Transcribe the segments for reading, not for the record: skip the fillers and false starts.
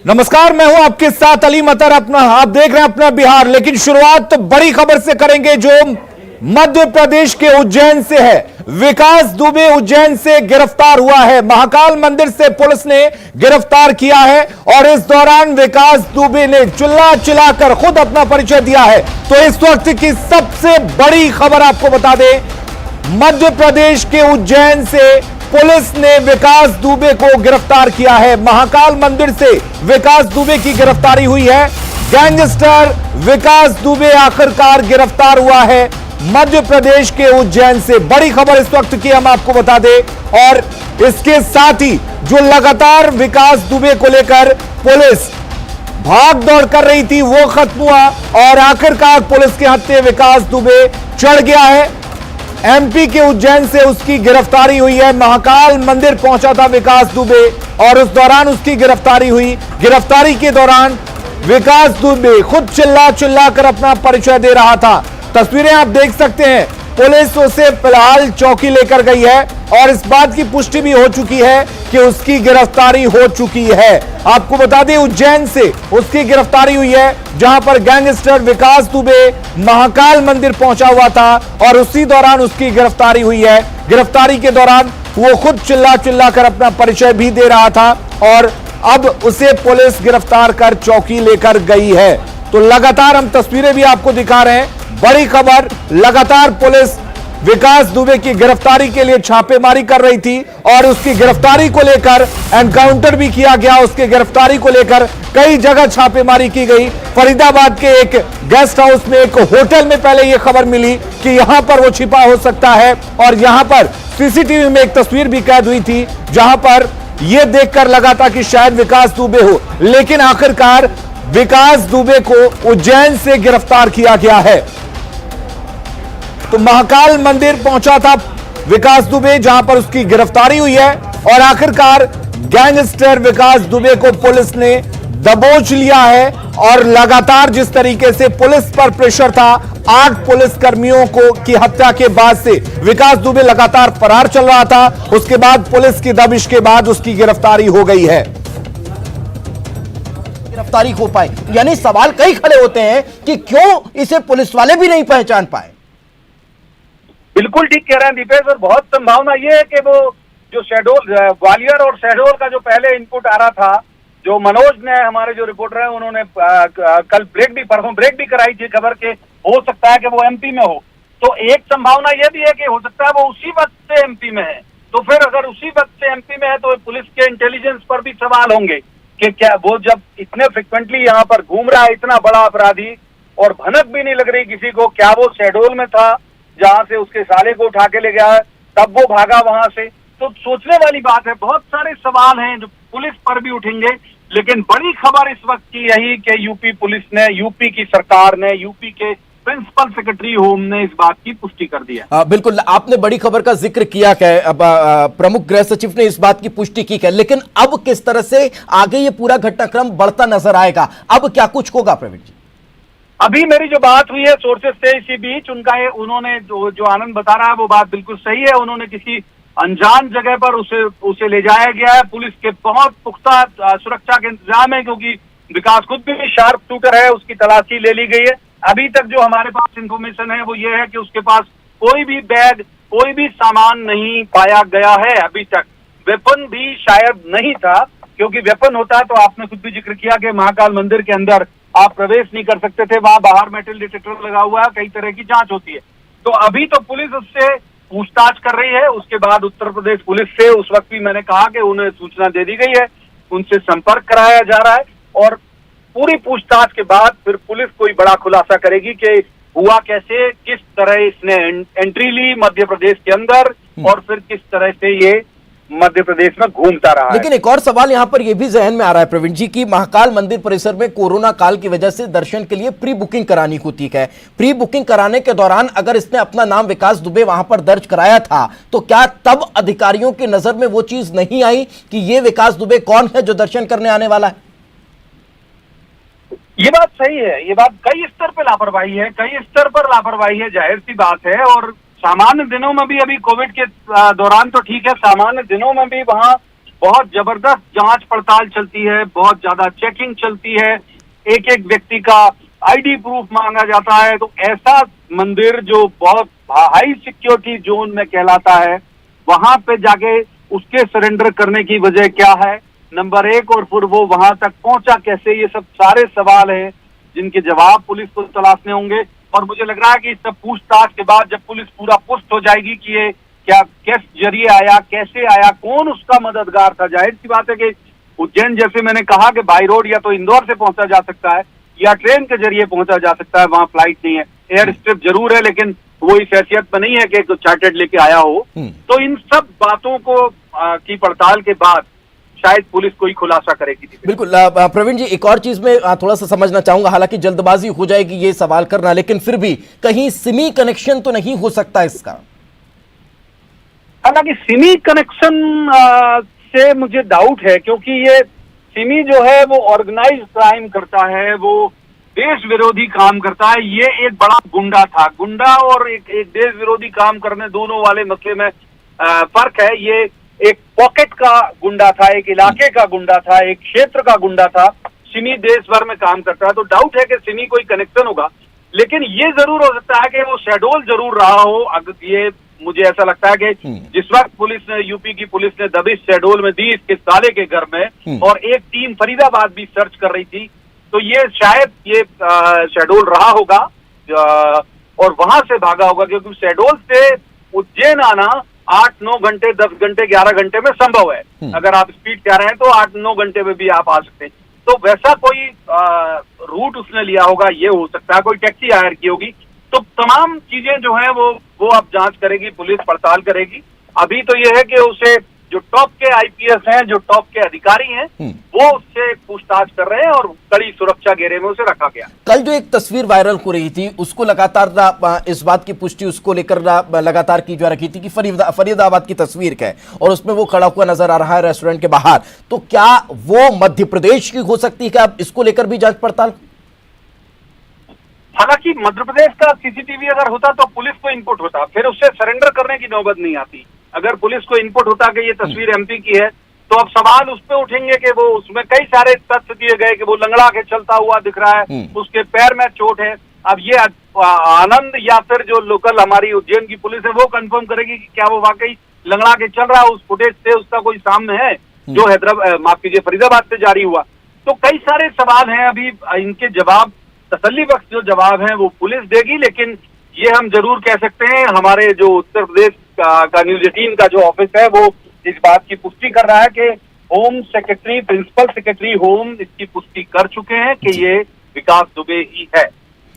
नमस्कार, मैं हूं आपके साथ अली मतर। आप देख रहे हैं अपना बिहार। लेकिन शुरुआत तो बड़ी खबर से करेंगे जो मध्य प्रदेश के उज्जैन से है। विकास दुबे उज्जैन से गिरफ्तार हुआ है। महाकाल मंदिर से पुलिस ने गिरफ्तार किया है और इस दौरान विकास दुबे ने चिल्लाकर खुद अपना परिचय दिया है। तो इस वक्त की सबसे बड़ी खबर आपको बता दें, मध्य प्रदेश के उज्जैन से पुलिस ने विकास दुबे को गिरफ्तार किया है। महाकाल मंदिर से विकास दुबे की गिरफ्तारी हुई है। गैंगस्टर विकास दुबे आखिरकार गिरफ्तार हुआ है मध्य प्रदेश के उज्जैन से। बड़ी खबर इस वक्त की हम आपको बता दें। और इसके साथ ही जो लगातार विकास दुबे को लेकर पुलिस भाग दौड़ कर रही थी वो खत्म हुआ और आखिरकार पुलिस के हत्थे विकास दुबे चढ़ गया है। एमपी के उज्जैन से उसकी गिरफ्तारी हुई है। महाकाल मंदिर पहुंचा था विकास दुबे और उस दौरान उसकी गिरफ्तारी हुई। गिरफ्तारी के दौरान विकास दुबे खुद चिल्लाकर अपना परिचय दे रहा था। तस्वीरें आप देख सकते हैं। पुलिस उसे फिलहाल चौकी लेकर गई है और इस बात की पुष्टि भी हो चुकी है कि उसकी गिरफ्तारी हो चुकी है। आपको बता दें, उज्जैन से उसकी गिरफ्तारी हुई है जहां पर गैंगस्टर विकास दुबे महाकाल मंदिर पहुंचा हुआ था और उसी दौरान उसकी गिरफ्तारी हुई है। गिरफ्तारी के दौरान वो खुद चिल्लाकर अपना परिचय भी दे रहा था और अब उसे पुलिस गिरफ्तार कर चौकी लेकर गई है। तो लगातार हम तस्वीरें भी आपको दिखा रहे हैं। बड़ी खबर, लगातार पुलिस विकास दुबे की गिरफ्तारी के लिए छापेमारी कर रही थी और उसकी गिरफ्तारी को लेकर एनकाउंटर भी किया गया। उसकी गिरफ्तारी को लेकर कई जगह छापेमारी की गई। फरीदाबाद के एक गेस्ट हाउस में, एक होटल में पहले यह खबर मिली कि यहां पर वो छिपा हो सकता है और यहां पर सीसीटीवी में एक तस्वीर भी कैद हुई थी जहां पर यह देखकर लगा था कि शायद विकास दुबे हो। लेकिन आखिरकार विकास दुबे को उज्जैन से गिरफ्तार किया गया है। तो महाकाल मंदिर पहुंचा था विकास दुबे जहां पर उसकी गिरफ्तारी हुई है और आखिरकार गैंगस्टर विकास दुबे को पुलिस ने दबोच लिया है। और लगातार जिस तरीके से पुलिस पर प्रेशर था, 8 पुलिसकर्मियों की हत्या के बाद से विकास दुबे लगातार फरार चल रहा था। उसके बाद पुलिस की दबिश के बाद उसकी गिरफ्तारी हो गई है। गिरफ्तारी हो पाए, यानी सवाल कई खड़े होते हैं कि क्यों इसे पुलिस वाले भी नहीं पहचान पाए। बिल्कुल ठीक कह रहे हैं दीपेश, और बहुत संभावना ये है कि वो जो शहडोल, ग्वालियर और शहडोल का जो पहले इनपुट आ रहा था, जो मनोज ने, हमारे जो रिपोर्टर हैं, उन्होंने कल परसों ब्रेक भी कराई थी खबर के हो सकता है कि वो एमपी में हो। तो एक संभावना यह भी है कि हो सकता है वो उसी वक्त से एमपी में है। तो फिर अगर उसी वक्त से एमपी में है तो पुलिस के इंटेलिजेंस पर भी सवाल होंगे कि क्या वो जब इतने फ्रिक्वेंटली यहाँ पर घूम रहा है इतना बड़ा अपराधी और भनक भी नहीं लग रही किसी को, क्या वो शहडोल में था जहां से उसके साले को उठा के ले गया है, तब वो भागा वहां से? तो सोचने वाली बात है। बहुत सारे सवाल हैं जो पुलिस पर भी उठेंगे। लेकिन बड़ी खबर इस वक्त की यही कि यूपी पुलिस ने, यूपी की सरकार ने, यूपी के प्रिंसिपल सेक्रेटरी होम ने इस बात की पुष्टि कर दी है। बिल्कुल, आपने बड़ी खबर का जिक्र किया है। प्रमुख गृह सचिव ने इस बात की पुष्टि की है, लेकिन अब किस तरह से आगे ये पूरा घटनाक्रम बढ़ता नजर आएगा? अब क्या कुछ होगा प्रवीण जी? अभी मेरी जो बात हुई है सोर्सेस से इसी बीच, उन्होंने जो आनंद बता रहा है वो बात बिल्कुल सही है। उन्होंने किसी अनजान जगह पर उसे ले जाया गया है। पुलिस के बहुत पुख्ता सुरक्षा के इंतजाम है क्योंकि विकास खुद भी शार्प शूटर है। उसकी तलाशी ले ली गई है। अभी तक जो हमारे पास इंफॉर्मेशन है वो ये है कि उसके पास कोई भी बैग, कोई भी सामान नहीं पाया गया है अभी तक। वेपन भी शायद नहीं था, क्योंकि वेपन होता तो आपने खुद भी जिक्र किया कि महाकाल मंदिर के अंदर आप प्रवेश नहीं कर सकते थे। वहां बाहर मेटल डिटेक्टर लगा हुआ है, कई तरह की जांच होती है। तो अभी तो पुलिस उससे पूछताछ कर रही है। उसके बाद उत्तर प्रदेश पुलिस से उस वक्त भी मैंने कहा कि उन्हें सूचना दे दी गई है, उनसे संपर्क कराया जा रहा है और पूरी पूछताछ के बाद फिर पुलिस कोई बड़ा खुलासा करेगी कि हुआ कैसे, किस तरह इसने एंट्री ली मध्य प्रदेश के अंदर और फिर किस तरह से ये मध्य प्रदेश में घूमता रहा है। लेकिन एक और सवाल यहां पर यह भी जहन में आ रहा है प्रवीण जी की महाकाल मंदिर परिसर में कोरोना काल की वजह से दर्शन के लिए प्री बुकिंग करानी होती है। प्री बुकिंग कराने के दौरान अगर इसने अपना नाम विकास दुबे वहां पर दर्ज कराया था तो क्या तब अधिकारियों की नजर में वो चीज नहीं आई कि ये विकास दुबे कौन है जो दर्शन करने आने वाला है? ये बात सही है। ये बात कई स्तर पर लापरवाही है, कई स्तर पर लापरवाही है, जाहिर सी बात है। और सामान्य दिनों में भी, अभी कोविड के दौरान तो ठीक है, सामान्य दिनों में भी वहां बहुत जबरदस्त जांच पड़ताल चलती है, बहुत ज्यादा चेकिंग चलती है, एक एक व्यक्ति का आईडी प्रूफ मांगा जाता है। तो ऐसा मंदिर जो बहुत हाई सिक्योरिटी जोन में कहलाता है, वहां पे जाके उसके सरेंडर करने की वजह क्या है, नंबर एक, और फिर वो वहां तक पहुंचा कैसे, ये सब सारे सवाल हैं जिनके जवाब पुलिस को तलाशने होंगे। और मुझे लग रहा है कि इस सब पूछताछ के बाद जब पुलिस पूरा पुष्ट हो जाएगी कि ये क्या किस जरिए आया, कैसे आया, कौन उसका मददगार था, जाहिर सी बात है कि उज्जैन जैसे मैंने कहा कि बाई रोड या तो इंदौर से पहुंचा जा सकता है या ट्रेन के जरिए पहुंचा जा सकता है, वहां फ्लाइट नहीं है, एयर स्ट्रिप जरूर है, लेकिन वो इस हैसियत में नहीं है कि एक चार्टर्ड लेके आया हो। तो इन सब बातों को की पड़ताल के बाद शायद पुलिस कोई खुलासा करेगी। बिल्कुल प्रवीण जी, एक और चीज में थोड़ा सा समझना चाहूंगा, हालांकि जल्दबाजी हो जाएगी ये सवाल करना, लेकिन फिर भी कहीं सिमी कनेक्शन तो नहीं हो सकता इसका? हालांकि सिमी कनेक्शन से मुझे डाउट है, क्योंकि ये सिमी जो है वो ऑर्गेनाइज्ड क्राइम करता है, वो देश विरोधी काम करता है। ये एक बड़ा गुंडा था, गुंडा और एक देश विरोधी काम करने दोनों वाले मसले में फर्क है। ये एक पॉकेट का गुंडा था, एक इलाके का गुंडा था, एक क्षेत्र का गुंडा था। सिमी देश भर में काम करता है, तो डाउट है कि सिमी कोई कनेक्शन होगा। लेकिन ये जरूर हो सकता है कि वो शहडोल जरूर रहा हो। अगर ये मुझे ऐसा लगता है कि जिस वक्त पुलिस ने, यूपी की पुलिस ने दबिश शहडोल में दी इसके साले के घर में, और एक टीम फरीदाबाद भी सर्च कर रही थी, तो ये शायद ये शहडोल रहा होगा और वहां से भागा होगा, क्योंकि शहडोल से उज्जैन आना 8-9 घंटे, 10 घंटे, 11 घंटे में संभव है। अगर आप स्पीड से आ रहे हैं तो 8-9 घंटे में भी आप आ सकते हैं। तो वैसा कोई रूट उसने लिया होगा, ये हो सकता है, कोई टैक्सी हायर की होगी। तो तमाम चीजें जो है वो अब जांच करेगी, पुलिस पड़ताल करेगी। अभी तो ये है कि उसे जो टॉप के आईपीएस हैं, जो टॉप के अधिकारी हैं, वो उससे पूछताछ कर रहे हैं और कड़ी सुरक्षा घेरे में उसे रखा गया। कल जो एक तस्वीर वायरल हो रही थी, उसको लगातार इस बात की पुष्टि उसको लेकर लगातार की जा रही थी कि फरीदाबाद की तस्वीर है और उसमें वो खड़ा हुआ नजर आ रहा है रेस्टोरेंट के बाहर। तो क्या वो मध्य प्रदेश की हो सकती है? क्या अब इसको लेकर भी जांच पड़ताल? हालांकि मध्य प्रदेश का सीसीटीवी अगर होता तो पुलिस को इनपुट होता, फिर उससे सरेंडर करने की नौबत नहीं आती। अगर पुलिस को इनपुट होता कि ये तस्वीर एमपी की है, तो अब सवाल उस पे उठेंगे कि वो, उसमें कई सारे तथ्य दिए गए कि वो लंगड़ा के चलता हुआ दिख रहा है, उसके पैर में चोट है। अब ये आनंद या फिर जो लोकल हमारी उज्जैन की पुलिस है वो कंफर्म करेगी कि क्या वो वाकई लंगड़ा के चल रहा है, उस फुटेज से उसका कोई सामने है जो हैदराबाद, माफ कीजिए, फरीदाबाद से जारी हुआ। तो कई सारे सवाल हैं, अभी इनके जवाब, तसल्ली बख्श जो जवाब है वो पुलिस देगी। लेकिन ये हम जरूर कह सकते हैं, हमारे जो उत्तर प्रदेश का न्यूज़ 18 का जो ऑफिस है वो इस बात की पुष्टि कर रहा है कि home secretary, principal secretary home इसकी पुष्टि कर चुके हैं कि ये विकास दुबे ही है।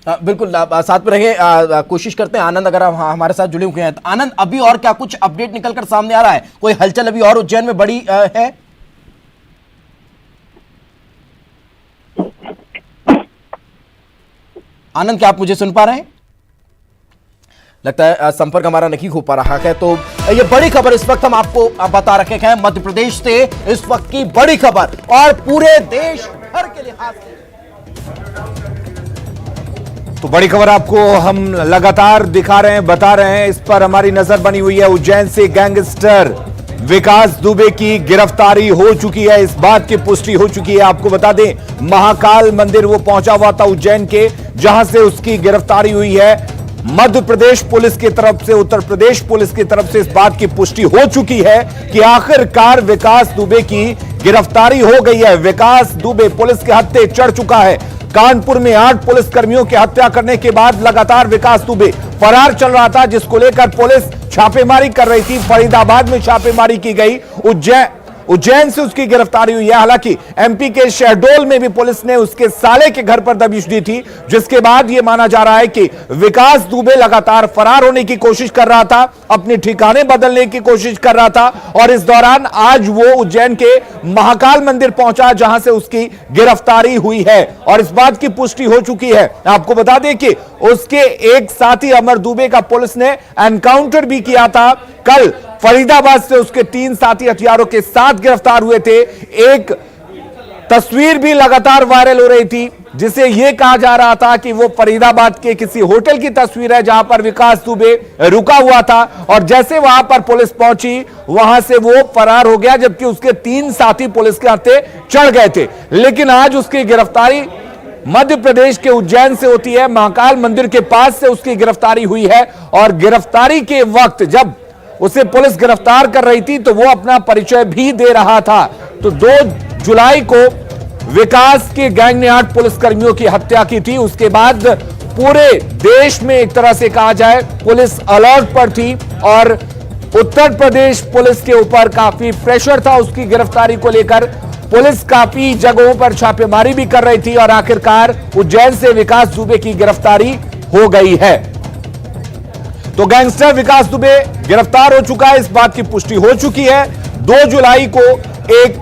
बिल्कुल, साथ में रहे, कोशिश करते हैं आनंद अगर हमारे साथ जुड़े हुए हैं तो। आनंद, अभी और क्या कुछ अपडेट निकलकर सामने आ रहा है? कोई हलचल अभी और उज्जैन में बड़ी है? आनंद, क्या आप मुझे सुन पा रहे हैं? लगता है संपर्क हमारा नहीं हो पा रहा है। तो ये बड़ी खबर इस वक्त हम आपको बता रखे हैं, मध्य प्रदेश से इस वक्त की बड़ी खबर, और पूरे देश भर के लिहाज से तो बड़ी खबर आपको हम लगातार दिखा रहे हैं, बता रहे हैं, इस पर हमारी नजर बनी हुई है। उज्जैन से गैंगस्टर विकास दुबे की गिरफ्तारी हो चुकी है, इस बात की पुष्टि हो चुकी है। आपको बता दें, महाकाल मंदिर वो पहुंचा हुआ था उज्जैन के, जहां से उसकी गिरफ्तारी हुई है। मध्य प्रदेश पुलिस की तरफ से, उत्तर प्रदेश पुलिस की तरफ से इस बात की पुष्टि हो चुकी है कि आखिरकार विकास दुबे की गिरफ्तारी हो गई है। विकास दुबे पुलिस के हत्थे चढ़ चुका है। कानपुर में 8 पुलिसकर्मियों की हत्या करने के बाद लगातार विकास दुबे फरार चल रहा था, जिसको लेकर पुलिस छापेमारी कर रही थी। फरीदाबाद में छापेमारी की गई, उज्जैन से उसकी गिरफ्तारी हुई है। हालांकि एमपी के शहडोल में भी पुलिस ने उसके साले के घर पर दबिश दी थी, जिसके बाद यह माना जा रहा है कि विकास दुबे लगातार फरार होने की कोशिश कर रहा था, अपने ठिकाने बदलने की कोशिश कर रहा था, और इस दौरान आज वो उज्जैन के महाकाल मंदिर पहुंचा, जहां से उसकी गिरफ्तारी हुई है और इस बात की पुष्टि हो चुकी है। आपको बता दें कि उसके एक साथी अमर दुबे का पुलिस ने एनकाउंटर भी किया था। कल फरीदाबाद से उसके 3 साथी हथियारों के साथ गिरफ्तार हुए थे। एक तस्वीर भी लगातार वायरल हो रही थी जिसे यह कहा जा रहा था कि वो फरीदाबाद के किसी होटल की तस्वीर है जहां पर विकास दुबे रुका हुआ था, और जैसे वहां पर पुलिस पहुंची वहां से वो फरार हो गया, जबकि उसके 3 साथी पुलिस के हाथे चढ़ गए थे। लेकिन आज उसकी गिरफ्तारी मध्य प्रदेश के उज्जैन से होती है, महाकाल मंदिर के पास से उसकी गिरफ्तारी हुई है। और गिरफ्तारी के वक्त जब उसे पुलिस गिरफ्तार कर रही थी तो वो अपना परिचय भी दे रहा था। तो 2 जुलाई को विकास के गैंग ने 8 पुलिसकर्मियों की हत्या की थी। उसके बाद पूरे देश में एक तरह से कहा जाए पुलिस अलर्ट पर थी, और उत्तर प्रदेश पुलिस के ऊपर काफी प्रेशर था उसकी गिरफ्तारी को लेकर। पुलिस काफी जगहों पर छापेमारी भी कर रही थी, और आखिरकार उज्जैन से विकास दुबे की गिरफ्तारी हो गई है। तो गैंगस्टर विकास दुबे गिरफ्तार हो चुका है, इस बात की पुष्टि हो चुकी है। 2 जुलाई को एक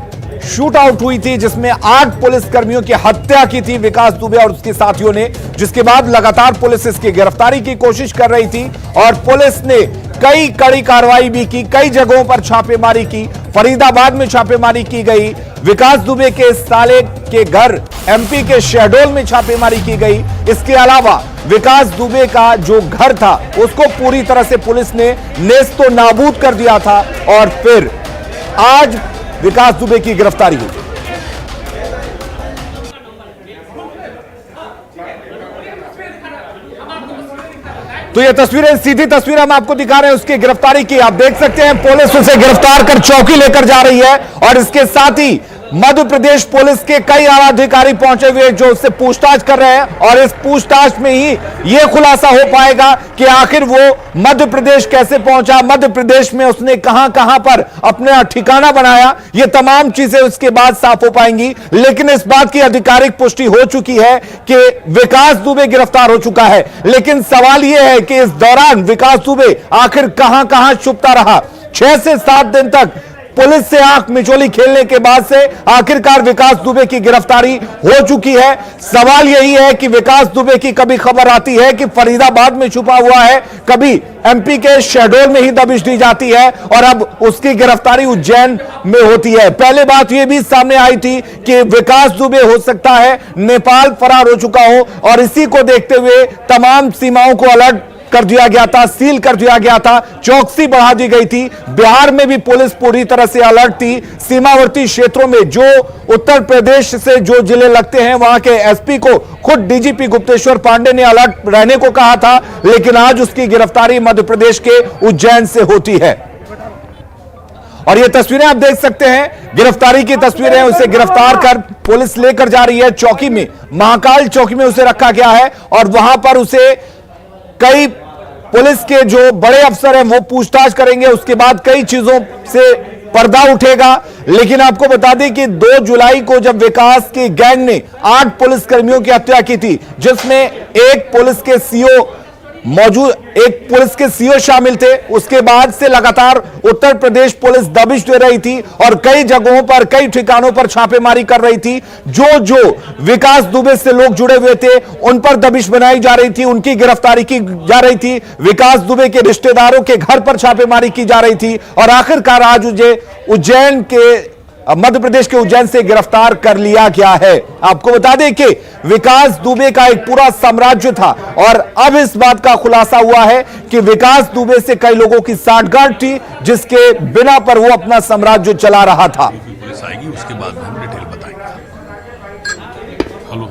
शूट आउट हुई थी जिसमें 8 पुलिसकर्मियों की हत्या की थी विकास दुबे और उसके साथियों ने, जिसके बाद लगातार पुलिस इसकी गिरफ्तारी की कोशिश कर रही थी, और पुलिस ने कई कड़ी कार्रवाई भी की, कई जगहों पर छापेमारी की। फरीदाबाद में छापेमारी की गई, विकास दुबे के साले के घर एमपी के शहडोल में छापेमारी की गई। इसके अलावा विकास दुबे का जो घर था उसको पूरी तरह से पुलिस ने नेस्तो नाबूद कर दिया था, और फिर आज विकास दुबे की गिरफ्तारी हुई। तो ये तस्वीरें, सीधी तस्वीर हम आपको दिखा रहे हैं उसकी गिरफ्तारी की। आप देख सकते हैं पुलिस उसे गिरफ्तार कर चौकी लेकर जा रही है, और इसके साथ ही मध्य प्रदेश पुलिस के कई आला अधिकारी पहुंचे हुए जो उससे पूछताछ कर रहे हैं, और इस पूछताछ में ही यह खुलासा हो पाएगा कि आखिर वो मध्य प्रदेश कैसे पहुंचा, मध्य प्रदेश में उसने कहां कहां पर अपना ठिकाना बनाया, ये तमाम चीजें उसके बाद साफ हो पाएंगी। लेकिन इस बात की आधिकारिक पुष्टि हो चुकी है कि विकास दुबे गिरफ्तार हो चुका है। लेकिन सवाल यह है कि इस दौरान विकास दुबे आखिर कहां कहां छुपता रहा। 6 से 7 दिन तक पुलिस से आंख मिचोली खेलने के बाद से आखिरकार विकास दुबे की गिरफ्तारी हो चुकी है। सवाल यही है कि विकास दुबे की कभी खबर आती है कि फरीदाबाद में छुपा हुआ है, कभी एमपी के शहडोल में ही दबिश दी जाती है, और अब उसकी गिरफ्तारी उज्जैन में होती है। पहले बात यह भी सामने आई थी कि विकास दुबे हो सकता है नेपाल फरार हो चुका हो, और इसी को देखते हुए तमाम सीमाओं को अलर्ट कर दिया गया था, सील कर दिया गया था, चौकसी बढ़ा दी गई थी। बिहार में भी पुलिस पूरी तरह से अलर्ट थी। सीमावर्ती क्षेत्रों में जो उत्तर प्रदेश से जो जिले लगते हैं वहां के एसपी को खुद डीजीपी गुप्तेश्वर पांडे ने अलर्ट रहने को कहा था। लेकिन आज उसकी गिरफ्तारी मध्य प्रदेश के उज्जैन से होती है, और ये तस्वीरें आप देख सकते हैं, गिरफ्तारी की तस्वीरें। उसे गिरफ्तार कर पुलिस लेकर जा रही है चौकी में, महाकाल चौकी में उसे रखा गया है, और वहां पर उसे कई पुलिस के जो बड़े अफसर हैं वो पूछताछ करेंगे। उसके बाद कई चीजों से पर्दा उठेगा। लेकिन आपको बता दें कि 2 जुलाई को जब विकास के गैंग ने 8 पुलिसकर्मियों की हत्या की थी, जिसमें एक पुलिस के सीओ शामिल थे, उसके बाद से लगातार उत्तर प्रदेश पुलिस दबिश दे रही थी और कई जगहों पर, कई ठिकानों पर छापेमारी कर रही थी। जो जो विकास दुबे से लोग जुड़े हुए थे उन पर दबिश बनाई जा रही थी, उनकी गिरफ्तारी की जा रही थी। विकास दुबे के रिश्तेदारों के घर पर छापेमारी की जा रही थी, और आखिरकार आज उज्जैन के, मध्य प्रदेश के उज्जैन से गिरफ्तार कर लिया गया है। आपको बता दें कि विकास दुबे का एक पूरा साम्राज्य था, और अब इस बात का खुलासा हुआ है कि विकास दुबे से कई लोगों की साठगांठ थी, जिसके बिना पर वो अपना साम्राज्य चला रहा था। पुलिस आएगी, उसके बाद हम डिटेल बताएंगे। हेलो,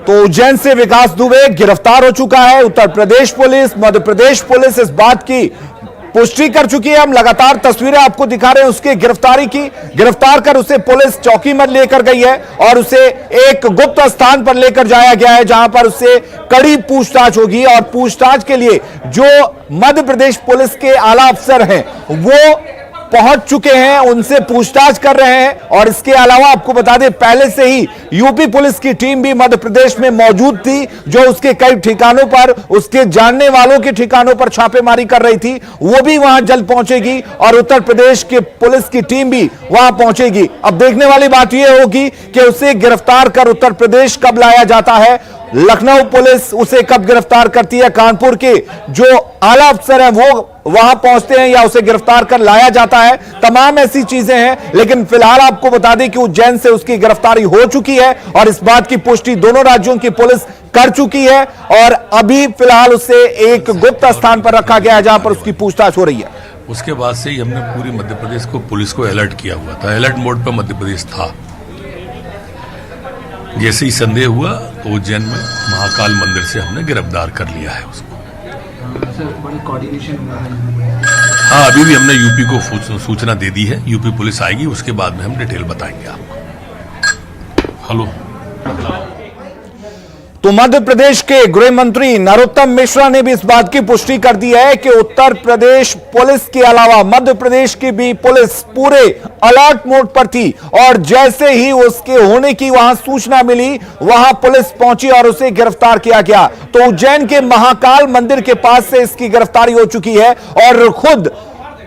तो उज्जैन से विकास दुबे गिरफ्तार हो चुका है। उत्तर प्रदेश पुलिस, मध्य प्रदेश पुलिस इस बात की पुष्टि कर चुकी है। हम लगातार तस्वीरें आपको दिखा रहे हैं उसके गिरफ्तारी की। गिरफ्तार कर उसे पुलिस चौकी में लेकर गई है, और उसे एक गुप्त स्थान पर लेकर जाया गया है, जहां पर उससे कड़ी पूछताछ होगी। और पूछताछ के लिए जो मध्य प्रदेश पुलिस के आला अफसर हैं वो पहुंच चुके हैं, उनसे पूछताछ कर रहे हैं। और इसके अलावा आपको बता दें, पहले से ही यूपी पुलिस की टीम भी मध्य प्रदेश में मौजूद थी, जो उसके कई ठिकानों पर, उसके जानने वालों के ठिकानों पर छापेमारी कर रही थी। वो भी वहां जल्द पहुंचेगी, और उत्तर प्रदेश के पुलिस की टीम भी वहां पहुंचेगी। अब देखने वाली बात यह होगी कि उसे गिरफ्तार कर उत्तर प्रदेश कब लाया जाता है, लखनऊ पुलिस उसे कब गिरफ्तार करती है, कानपुर के जो आला अफसर हैं वो वहां पहुंचते हैं या उसे गिरफ्तार कर लाया जाता है। तमाम ऐसी चीजें हैं, लेकिन फिलहाल आपको बता दें कि उज्जैन से उसकी गिरफ्तारी हो चुकी है और इस बात की पुष्टि दोनों राज्यों की पुलिस कर चुकी है और अभी फिलहाल उसे एक गुप्त स्थान पर रखा गया है जहां पर उसकी पूछताछ हो रही है। उसके बाद से ही हमने पूरी मध्य प्रदेश को, पुलिस को अलर्ट किया हुआ था। अलर्ट मोड पर मध्य प्रदेश था। जैसे ही संदेह हुआ तो उज्जैन में महाकाल मंदिर से हमने गिरफ्तार कर लिया है उसको। बड़ी कोऑर्डिनेशन हुआ है। हाँ, अभी भी हमने यूपी को सूचना दे दी है। यूपी पुलिस आएगी, उसके बाद में हम डिटेल बताएंगे आपको। हेलो। तो मध्य प्रदेश के गृह मंत्री नरोत्तम मिश्रा ने भी इस बात की पुष्टि कर दी है कि उत्तर प्रदेश पुलिस के अलावा मध्य प्रदेश की भी पुलिस पूरे अलर्ट मोड पर थी और जैसे ही उसके होने की वहां सूचना मिली, वहां पुलिस पहुंची और उसे गिरफ्तार किया गया। तो उज्जैन के महाकाल मंदिर के पास से इसकी गिरफ्तारी हो चुकी है और खुद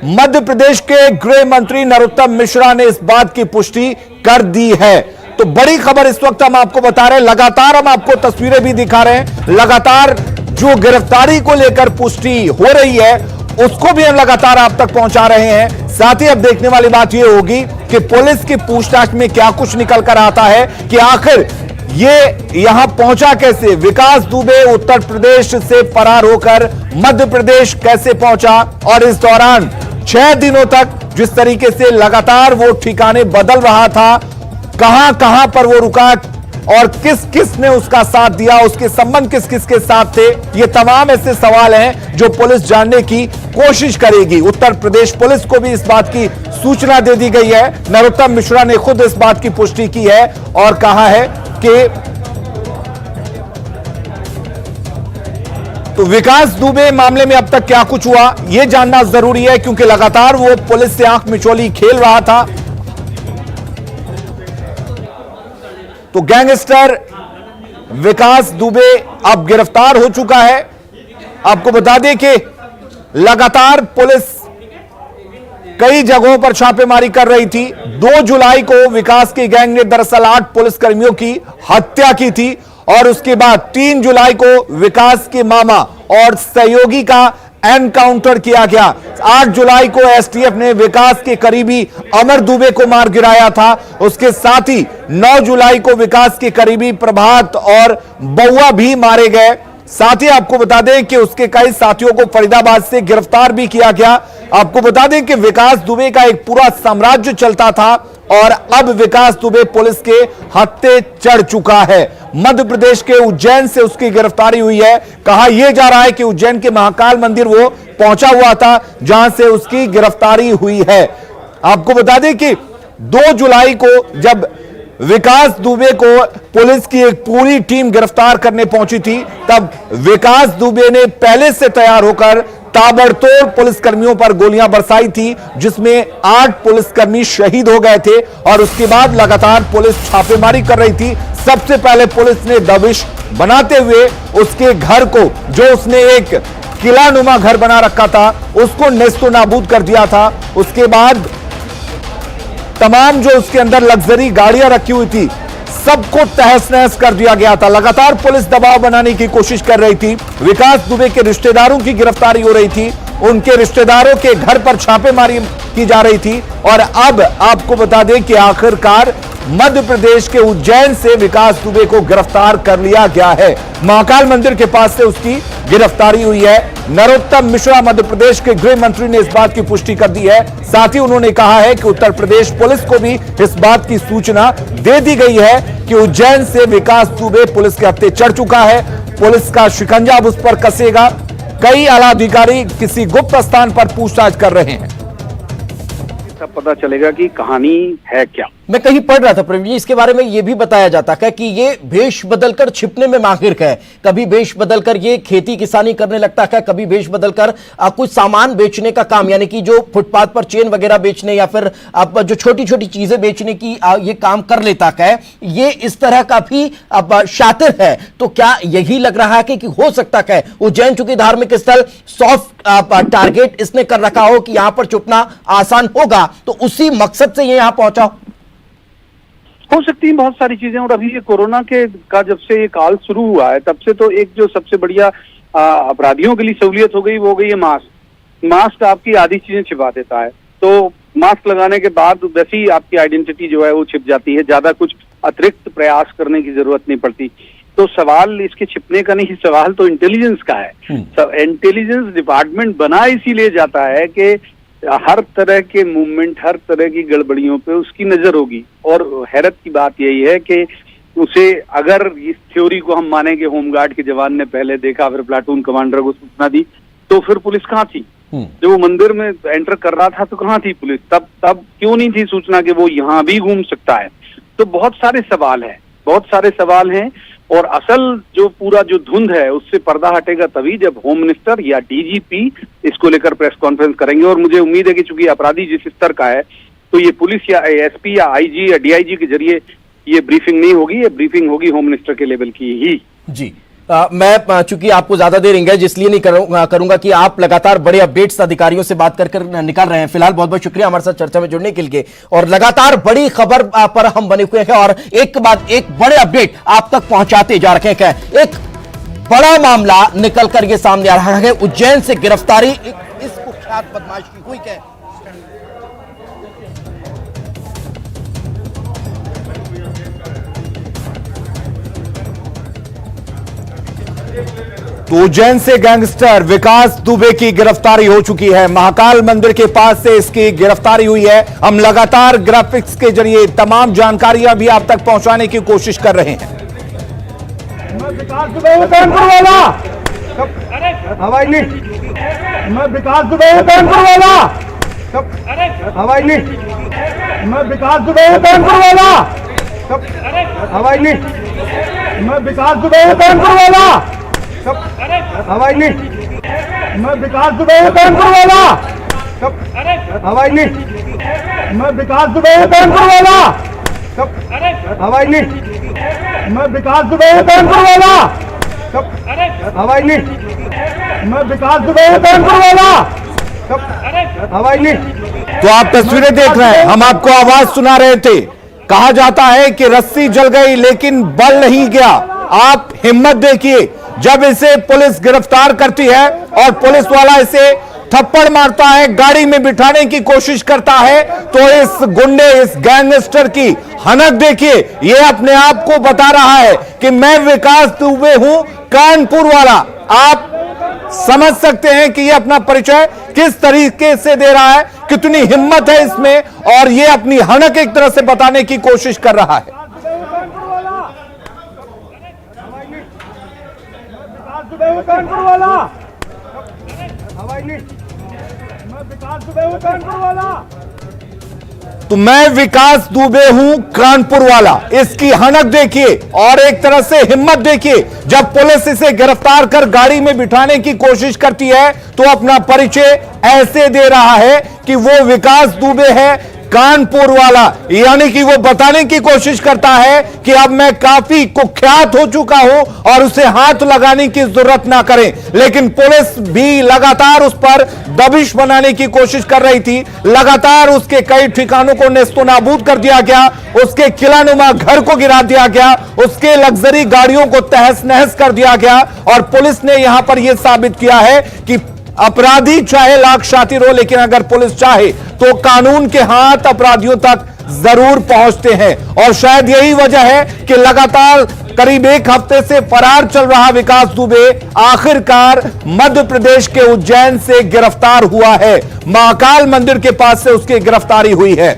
मध्य प्रदेश के गृह मंत्री नरोत्तम मिश्रा ने इस बात की पुष्टि कर दी है। तो बड़ी खबर इस वक्त हम आपको बता रहे हैं, लगातार हम आपको तस्वीरें भी दिखा रहे हैं। लगातार जो गिरफ्तारी को लेकर पुष्टि हो रही है उसको भी हम लगातार आप तक पहुंचा रहे हैं। साथ ही अब देखने वाली बात यह होगी कि पुलिस की पूछताछ में क्या कुछ निकल कर आता है कि आखिर ये यहां पहुंचा कैसे। विकास दुबे उत्तर प्रदेश से फरार होकर मध्य प्रदेश कैसे पहुंचा और इस दौरान 6 दिनों तक जिस तरीके से लगातार वो ठिकाने बदल रहा था, कहां कहां पर वो रुका और किस किस ने उसका साथ दिया, उसके संबंध किस किस के साथ थे, ये तमाम ऐसे सवाल हैं जो पुलिस जानने की कोशिश करेगी। उत्तर प्रदेश पुलिस को भी इस बात की सूचना दे दी गई है। नरोत्तम मिश्रा ने खुद इस बात की पुष्टि की है और कहा है कि तो विकास दुबे मामले में अब तक क्या कुछ हुआ यह जानना जरूरी है, क्योंकि लगातार वो पुलिस से आंख मिचौली खेल रहा था। तो गैंगस्टर विकास दुबे अब गिरफ्तार हो चुका है। आपको बता दें कि लगातार पुलिस कई जगहों पर छापेमारी कर रही थी। 2 जुलाई को विकास के गैंग ने दरअसल 8 पुलिसकर्मियों की हत्या की थी और उसके बाद 3 जुलाई को विकास के मामा और सहयोगी का एनकाउंटर किया गया। 8 जुलाई को एसटीएफ ने विकास के करीबी अमर दुबे को मार गिराया था। उसके साथ ही 9 जुलाई को विकास के करीबी प्रभात और बउआ भी मारे गए। साथ ही आपको बता दें कि उसके कई साथियों को फरीदाबाद से गिरफ्तार भी किया गया। आपको बता दें कि विकास दुबे का एक पूरा साम्राज्य चलता था और अब विकास दुबे पुलिस के हत्थे चढ़ चुका है। मध्य प्रदेश के उज्जैन से उसकी गिरफ्तारी हुई है। कहा यह जा रहा है कि उज्जैन के महाकाल मंदिर वो पहुंचा हुआ था जहां से उसकी गिरफ्तारी हुई है। आपको बता दें कि 2 जुलाई को जब विकास दुबे को पुलिस की एक पूरी टीम गिरफ्तार करने पहुंची थी, तब विकास दुबे ने पहले से तैयार होकर ताबड़तोड़ पुलिसकर्मियों पर गोलियां बरसाई थी, जिसमें 8 पुलिसकर्मी शहीद हो गए थे और उसके बाद लगातार पुलिस छापेमारी कर रही थी। सबसे पहले पुलिस ने दबिश बनाते हुए उसके घर को, जो उसने एक किला नुमा घर बना रखा था, उसको नेस्तो नाबूद कर दिया था। उसके बाद तमाम जो उसके अंदर लग्जरी गाड़ियां रखी हुई थी सबको तहस नहस कर दिया गया था। लगातार पुलिस दबाव बनाने की कोशिश कर रही थी। विकास दुबे के रिश्तेदारों की गिरफ्तारी हो रही थी, उनके रिश्तेदारों के घर पर छापेमारी की जा रही थी और अब आपको बता दें कि आखिरकार मध्य प्रदेश के उज्जैन से विकास दुबे को गिरफ्तार कर लिया गया है। महाकाल मंदिर के पास से उसकी गिरफ्तारी हुई है। नरोत्तम मिश्रा मध्य प्रदेश के गृह मंत्री ने इस बात की पुष्टि कर दी है। साथ ही उन्होंने कहा है कि उत्तर प्रदेश पुलिस को भी इस बात की सूचना दे दी गई है कि उज्जैन से विकास दुबे पुलिस के हत्थे चढ़ चुका है। पुलिस का शिकंजा अब उस पर कसेगा। कई आला अधिकारी किसी गुप्त स्थान पर पूछताछ कर रहे हैं। तब पता चलेगा कि कहानी है क्या। मैं कहीं पढ़ रहा था प्रवीण जी, इसके बारे में यह भी बताया जाता है कि ये भेष बदलकर छिपने में माहिर है। कभी भेष बदलकर ये खेती किसानी करने लगता है, कभी भेष बदलकर कुछ सामान बेचने का काम, यानी कि जो फुटपाथ पर चेन वगैरह बेचने या फिर आप जो छोटी छोटी चीजें बेचने की ये काम कर लेता है। ये इस तरह का भी अब शातिर है। तो क्या यही लग रहा है कि हो सकता है उज्जैन चूंकि धार्मिक स्थल, सॉफ्ट टारगेट इसने कर रखा हो कि यहां पर छुपना आसान होगा, तो उसी मकसद से ये यहां पहुंचा हो सकती है बहुत सारी चीजें। और अभी ये कोरोना का जब से ये काल शुरू हुआ है, तब से तो एक जो सबसे बढ़िया अपराधियों के लिए सहूलियत हो गई वो हो गई है मास्क। मास्क आपकी आधी चीजें छिपा देता है, तो मास्क लगाने के बाद वैसे ही आपकी आइडेंटिटी जो है वो छिप जाती है, ज्यादा कुछ अतिरिक्त प्रयास करने की जरूरत नहीं पड़ती। तो सवाल इसके छिपने का नहीं, सवाल तो इंटेलिजेंस का है। इंटेलिजेंस डिपार्टमेंट बना इसीलिए जाता है कि हर तरह के मूवमेंट, हर तरह की गड़बड़ियों पे उसकी नजर होगी। और हैरत की बात यही है कि उसे, अगर इस थ्योरी को हम माने कि होमगार्ड के जवान ने पहले देखा, फिर प्लाटून कमांडर को सूचना दी, तो फिर पुलिस कहाँ थी? जब वो मंदिर में एंटर कर रहा था तो कहाँ थी पुलिस? तब क्यों नहीं थी सूचना कि वो यहाँ भी घूम सकता है? तो बहुत सारे सवाल हैं और असल जो पूरा जो धुंध है उससे पर्दा हटेगा तभी जब होम मिनिस्टर या डीजीपी इसको लेकर प्रेस कॉन्फ्रेंस करेंगे। और मुझे उम्मीद है कि चूंकि अपराधी जिस स्तर का है तो ये पुलिस या एसपी या आईजी या डीआईजी के जरिए ये ब्रीफिंग नहीं होगी, ये ब्रीफिंग होगी होम मिनिस्टर के लेवल की ही। जी मैं चूंकि आपको ज्यादा देर एंगेज इसलिए नहीं करूंगा कि आप लगातार बड़े अपडेट्स अधिकारियों से बात कर निकाल रहे हैं। फिलहाल बहुत बहुत शुक्रिया हमारे साथ चर्चा में जुड़ने के लिए, और लगातार बड़ी खबर पर हम बने हुए हैं और एक के बाद एक बड़े अपडेट आप तक पहुंचाते जा रहे हैं। एक बड़ा मामला निकल कर ये सामने आ रहा है, उज्जैन से गिरफ्तारी इस कुख्यात बदमाश की हुई है। तो उज्जैन से गैंगस्टर विकास दुबे की गिरफ्तारी हो चुकी है। महाकाल मंदिर के पास से इसकी गिरफ्तारी हुई है। हम लगातार ग्राफिक्स के जरिए तमाम जानकारियां भी आप तक पहुंचाने की कोशिश कर रहे हैं। विकास दुबे कानपुर वाला हवाई नहीं, मैं विकास दुबे कानपुर वाला हवाई नहीं, मैं विकास दुबे कानपुर वाला हवाई नहीं, मैं विकास दुबे कानपुर वाला हवाई नहीं, मैं विकास दुबे कानपुर वाला हवाई नहीं, मैं विकास दुबे कानपुर वाला हवाई नहीं, मैं विकास दुबे कानपुर वाला हवाई नहीं, मैं विकास दुबे कानपुर वाला हवाई नहीं। तो आप तस्वीरें देख रहे हैं, हम आपको आवाज सुना रहे थे। कहा जाता है कि रस्सी जल गई लेकिन बल नहीं गया। आप हिम्मत देखिए, जब इसे पुलिस गिरफ्तार करती है और पुलिस वाला इसे थप्पड़ मारता है, गाड़ी में बिठाने की कोशिश करता है, तो इस गुंडे, इस गैंगस्टर की हनक देखिए। ये अपने आप को बता रहा है कि मैं विकास दुबे हूं, कानपुर वाला। आप समझ सकते हैं कि ये अपना परिचय किस तरीके से दे रहा है, कितनी हिम्मत है इसमें, और ये अपनी हनक एक तरह से बताने की कोशिश कर रहा है। कानपुर वाला हवाई नहीं, मैं विकास दुबे हूं कानपुर वाला। तो मैं विकास दुबे हूं कानपुर वाला, इसकी हनक देखिए और एक तरह से हिम्मत देखिए। जब पुलिस इसे गिरफ्तार कर गाड़ी में बिठाने की कोशिश करती है तो अपना परिचय ऐसे दे रहा है कि वो विकास दुबे है कानपुर वाला, यानी कि वो बताने की कोशिश करता है कि अब मैं काफी कुख्यात हो चुका हूं और उसे हाथ लगाने की जरूरत ना करें। लेकिन पुलिस भी लगातार उस पर दबिश बनाने की कोशिश कर रही थी। लगातार उसके कई ठिकानों को नेस्तनाबूद कर दिया गया, उसके किलानुमा घर को गिरा दिया गया, उसके लग्जरी गाड़ियों को तहस नहस कर दिया गया। और पुलिस ने यहां पर यह साबित किया है कि अपराधी चाहे लाख शातिर हो, लेकिन अगर पुलिस चाहे तो कानून के हाथ अपराधियों तक जरूर पहुंचते हैं। और शायद यही वजह है कि लगातार करीब एक हफ्ते से फरार चल रहा विकास दुबे आखिरकार मध्य प्रदेश के उज्जैन से गिरफ्तार हुआ है। महाकाल मंदिर के पास से उसकी गिरफ्तारी हुई है।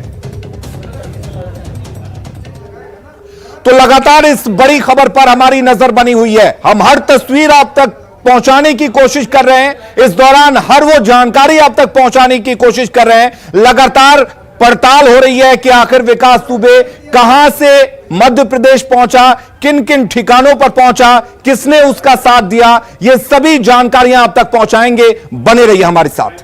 तो लगातार इस बड़ी खबर पर हमारी नजर बनी हुई है। हम हर तस्वीर आप तक पहुंचाने की कोशिश कर रहे हैं। इस दौरान हर वो जानकारी आप तक पहुंचाने की कोशिश कर रहे हैं। लगातार पड़ताल हो रही है कि आखिर विकास दुबे कहां से मध्य प्रदेश पहुंचा, किन किन ठिकानों पर पहुंचा, किसने उसका साथ दिया, ये सभी जानकारियां आप तक पहुंचाएंगे। बने रहिए हमारे साथ।